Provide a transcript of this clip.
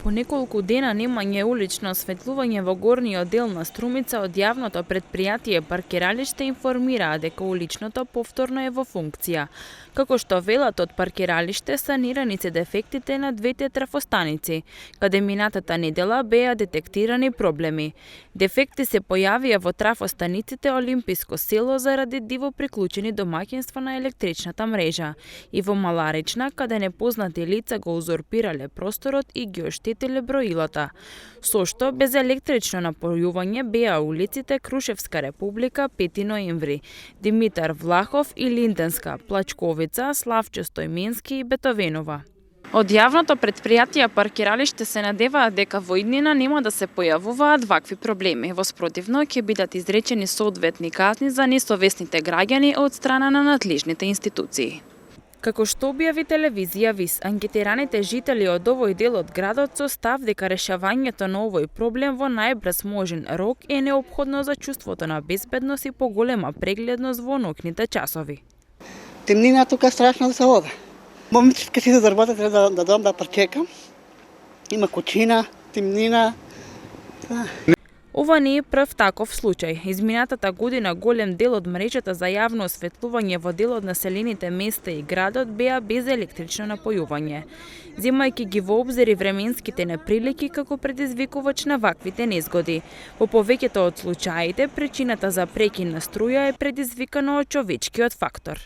по неколку дена немање улично осветлување во горниот дел на Струмица, од јавното претпријатие паркиралиште информираа дека уличното повторно е во функција. Како што велат од паркиралиште, санирани се дефектите на двете трафостаници, каде минатата недела беа детектирани проблеми. Дефекти се појавија во трафостаниците Олимписко село заради диво приклучени домаќинства на електричната мрежа и во Маларична, каде непознати лица го узурпирале просторот и ги оштетиле броилата. Со што без електрично напојување беа улиците Крушевска република, 5 ноември, Димитар Влахов и Линденска, Плачковица, Славчо Стојменски и Бетовенова. Од јавното претпријатие паркиралиште се надеваат дека во иднина нема да се појавуваат вакви проблеми. Воспротивно, ќе бидат изречени соодветни казни за несовесните граѓани од страна на надлежните институции. Како што објави телевизија ВИС, анкетираните жители од овој дел од градот со став дека решавањето на овој проблем во најбрз можен рок е неопходно за чувството на безбедност и поголема прегледност во ноќните часови. Темнина тука страшно да се оде. Момичетка си да работи, треба да дом да пречекам. Има кучина, темнина. Ова не е прв таков случај. Изминатата година голем дел од мрежата за јавно осветлување во дел од населените места и градот беа без електрично напојување. Земајќи ги во обзир и временските неприлики како предизвикувач на ваквите незгоди. Во повеќето од случаите, причината за прекин на струја е предизвикана од човечкиот фактор.